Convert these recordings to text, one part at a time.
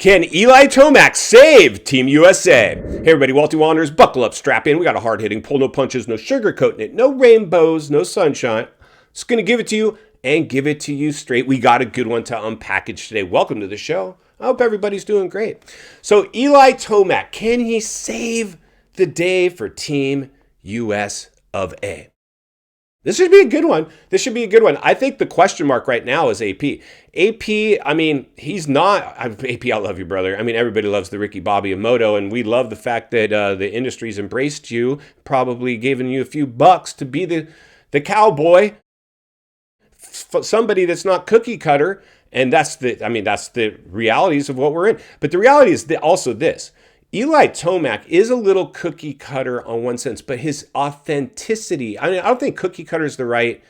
Can Eli Tomac save Team USA? Hey everybody, Walty Wanderers, buckle up, strap in. We got a hard-hitting pull, no punches, no sugarcoating it, no rainbows, no sunshine. Just going to give it to you and give it to you straight. We got a good one to unpackage today. Welcome to the show. I hope everybody's doing great. So Eli Tomac, can he save the day for Team US of A? This should be a good one. I think the question mark right now is AP. I mean, he's not... AP, I love you, brother. I mean, everybody loves the Ricky Bobby and Moto, and we love the fact that the industry's embraced you, probably giving you a few bucks to be the cowboy, somebody that's not cookie cutter, and that's the realities of what we're in. But the reality is also this. Eli Tomac is a little cookie cutter on one sense, but his authenticity, I don't think cookie cutter is the right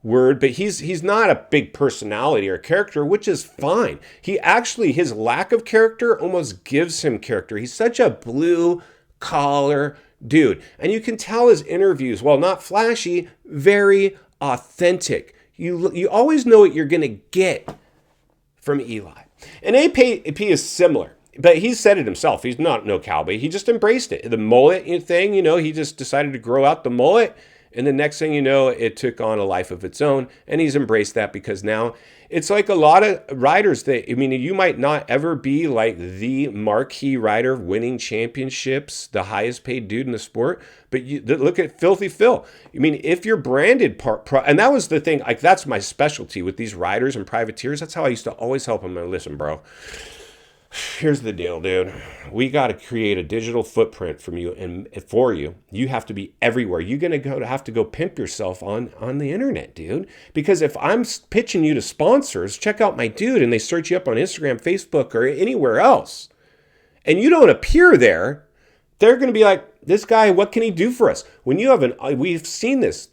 word, but he's not a big personality or character, which is fine. His lack of character almost gives him character. He's such a blue collar dude. And you can tell his interviews, while not flashy, very authentic. You always know what you're going to get from Eli. And AP is similar. But he said it himself. He's not no cowboy. He just embraced it. The mullet thing, he just decided to grow out the mullet. And the next thing you know, it took on a life of its own. And he's embraced that because now it's like a lot of riders you might not ever be like the marquee rider winning championships, the highest paid dude in the sport. But look at Filthy Phil. If you're branded and that was the thing, like that's my specialty with these riders and privateers. That's how I used to always help them. Listen, bro. Here's the deal, dude. We got to create a digital footprint from you and for you. You have to be everywhere. You're going to have to go pimp yourself on the internet, dude. Because if I'm pitching you to sponsors, check out my dude, and they search you up on Instagram, Facebook, or anywhere else, and you don't appear there, they're going to be like, this guy, what can he do for us? When you have we've seen this,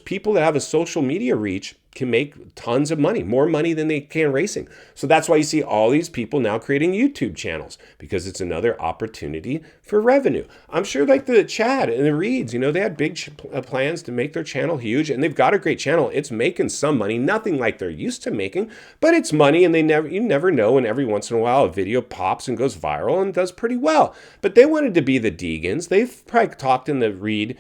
people that have a social media reach can make tons of money, more money than they can racing. So that's why you see all these people now creating YouTube channels, because it's another opportunity for revenue. I'm sure like the Chad and the Reeds, they had big plans to make their channel huge, and they've got a great channel. It's making some money, nothing like they're used to making, but it's money, and you never know, and every once in a while a video pops and goes viral and does pretty well. But they wanted to be the Deegans. They've probably talked in the Reed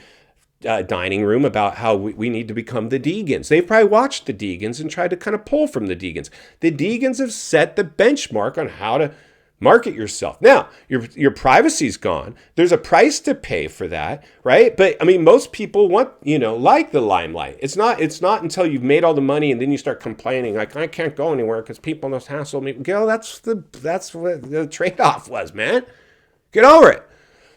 dining room about how we need to become the Deegans. They've probably watched the Deegans and tried to kind of pull from the Deegans. The Deegans have set the benchmark on how to market yourself. Now, your privacy's gone. There's a price to pay for that, right? But most people want, like the limelight. It's not until you've made all the money and then you start complaining, like, I can't go anywhere because people just hassle me. Girl, that's what the trade-off was, man. Get over it.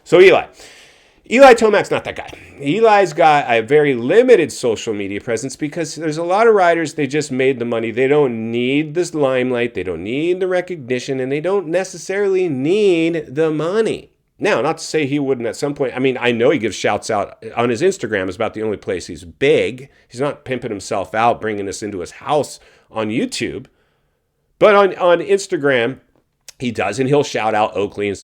So Eli Tomac's not that guy. Eli's got a very limited social media presence because there's a lot of riders, they just made the money. They don't need this limelight. They don't need the recognition, and they don't necessarily need the money. Now, not to say he wouldn't at some point. I know he gives shouts out on his Instagram. Is about the only place he's big. He's not pimping himself out, bringing us into his house on YouTube. But on Instagram, he does, and he'll shout out Oakley and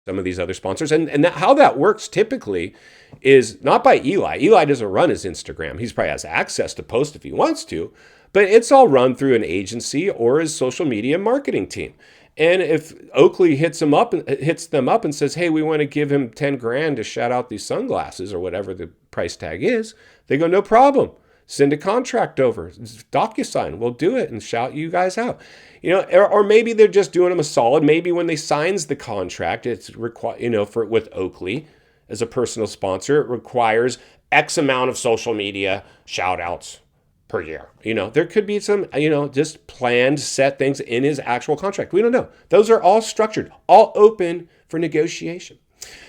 some of these other sponsors. And how that works typically is not by Eli. Eli doesn't run his Instagram. He probably has access to post if he wants to, but it's all run through an agency or his social media marketing team. And if Oakley hits them up and says, hey, we want to give him 10 grand to shout out these sunglasses or whatever the price tag is, they go, no problem. Send a contract over, DocuSign, we'll do it and shout you guys out. Or maybe they're just doing them a solid. Maybe when they signs the contract, it's with Oakley as a personal sponsor, it requires X amount of social media shout outs per year. There could be some, just planned set things in his actual contract. We don't know. Those are all structured, all open for negotiation.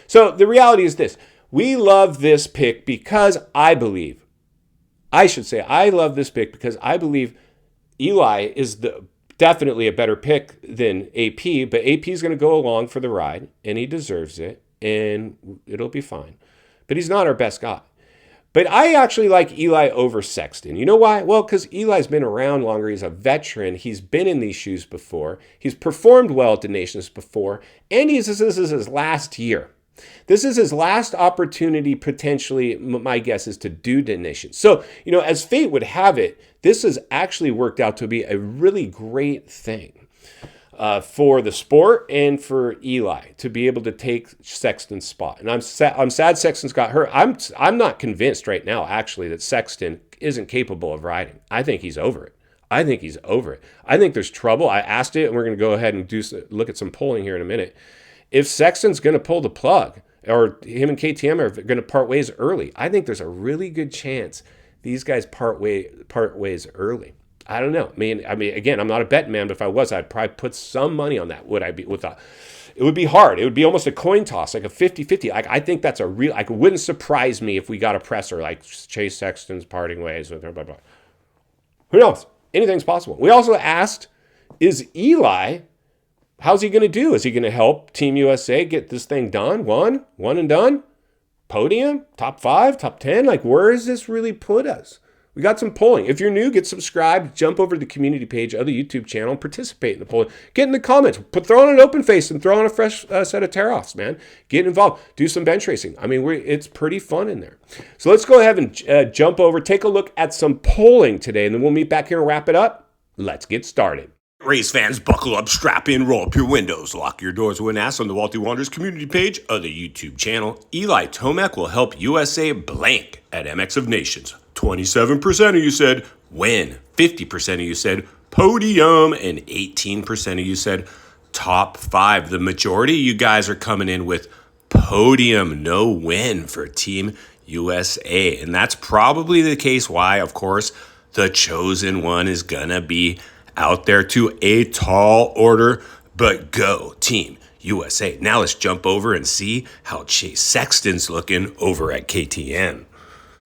So the reality is this. We love this pick because I love this pick because I believe Eli is definitely a better pick than AP, but AP is going to go along for the ride, and he deserves it, and it'll be fine. But he's not our best guy. But I actually like Eli over Sexton. You know why? Well, because Eli's been around longer. He's a veteran. He's been in these shoes before. He's performed well at the Nations before, and this is his last year. This is his last opportunity, potentially, my guess is to do the Nations. So, as fate would have it, this has actually worked out to be a really great thing. for the sport and for Eli to be able to take Sexton's spot. And I'm sad Sexton's got hurt. I'm not convinced right now, actually, that Sexton isn't capable of riding. I think he's over it. I think he's over it. I think there's trouble. I asked it, and we're going to go ahead and look at some polling here in a minute. If Sexton's going to pull the plug, or him and KTM are going to part ways early, I think there's a really good chance these guys part ways early. I don't know. I mean, again, I'm not a betting man, but if I was, I'd probably put some money on that. Would I be it would be hard. It would be almost a coin toss, like a 50-50. Like, I think that's a real, like, it wouldn't surprise me if we got a presser like Chase Sexton's parting ways with blah, blah, blah. Who knows? Anything's possible. We also asked, is Eli, how's he going to do? Is he going to help Team USA get this thing done? One and done? Podium? Top 5? Top 10? Like, where does this really put us? We got some polling. If you're new, get subscribed. Jump over to the community page of the YouTube channel and participate in the polling. Get in the comments. Throw on an open face and throw on a fresh set of tear-offs, man. Get involved. Do some bench racing. I mean, it's pretty fun in there. So let's go ahead and jump over, take a look at some polling today, and then we'll meet back here and wrap it up. Let's get started. Race fans, buckle up, strap in, roll up your windows, lock your doors when asked on the Walty Wanderers community page of the YouTube channel. Eli Tomac will help USA blank at MX of Nations. 27% of you said win, 50% of you said podium, and 18% of you said top 5. The majority of you guys are coming in with podium, no win for Team USA. And that's probably the case why, of course, the chosen one is gonna be out there to a tall order. But go Team USA. Now let's jump over and see how Chase Sexton's looking over at KTM.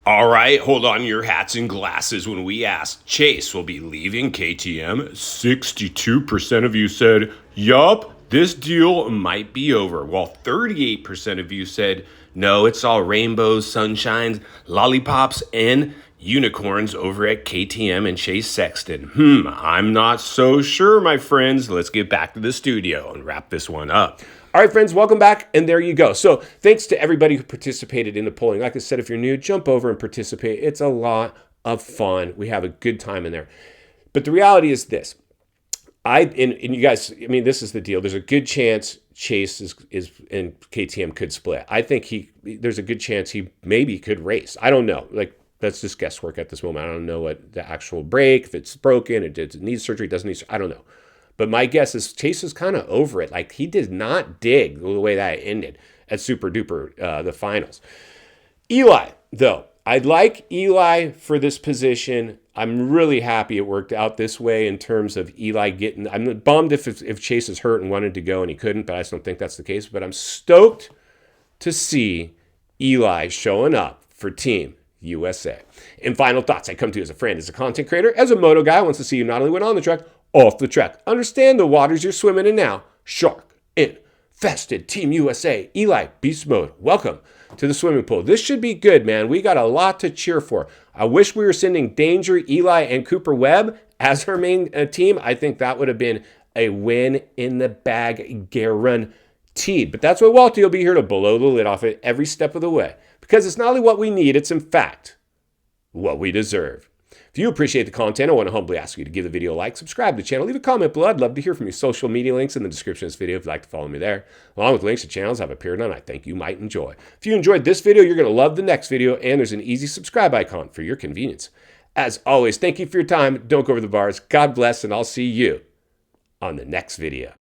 All right, hold on your hats and glasses. When we asked Chase will be leaving KTM, 62% of you said, yup, this deal might be over, while 38% of you said, no, it's all rainbows, sunshines, lollipops, and unicorns over at KTM and Chase Sexton. I'm not so sure, my friends. Let's get back to the studio and wrap this one up. All right, friends, welcome back, and there you go. So thanks to everybody who participated in the polling. Like I said, if you're new, jump over and participate. It's a lot of fun. We have a good time in there. But the reality is this. And you guys, I mean, this is the deal. There's a good chance Chase is and KTM could split. I think there's a good chance he maybe could race. I don't know. Like, that's just guesswork at this moment. I don't know what the actual break, if it's broken, it needs surgery, doesn't need surgery. I don't know. But my guess is Chase is kind of over it. Like, he did not dig the way that it ended at Super Duper, the finals. Eli, though, I'd like Eli for this position. I'm really happy it worked out this way in terms of Eli getting. I'm bummed if Chase is hurt and wanted to go and he couldn't, but I just don't think that's the case. But I'm stoked to see Eli showing up for Team USA. In final thoughts, I come to you as a friend, as a content creator, as a moto guy who wants to see you not only win on the track, off the track. Understand the waters you're swimming in now. Shark infested Team USA. Eli, beast mode. Welcome to the swimming pool. This should be good, man. We got a lot to cheer for. I wish we were sending Danger, Eli, and Cooper Webb as our main team. I think that would have been a win in the bag guaranteed. But that's why Walty will be here to blow the lid off it every step of the way. Because it's not only what we need, it's in fact what we deserve. If you appreciate the content, I want to humbly ask you to give the video a like, subscribe to the channel, leave a comment below. I'd love to hear from you. Social media links in the description of this video if you'd like to follow me there, along with links to channels I've appeared on I think you might enjoy. If you enjoyed this video, you're going to love the next video, and there's an easy subscribe icon for your convenience. As always, thank you for your time. Don't go over the bars. God bless, and I'll see you on the next video.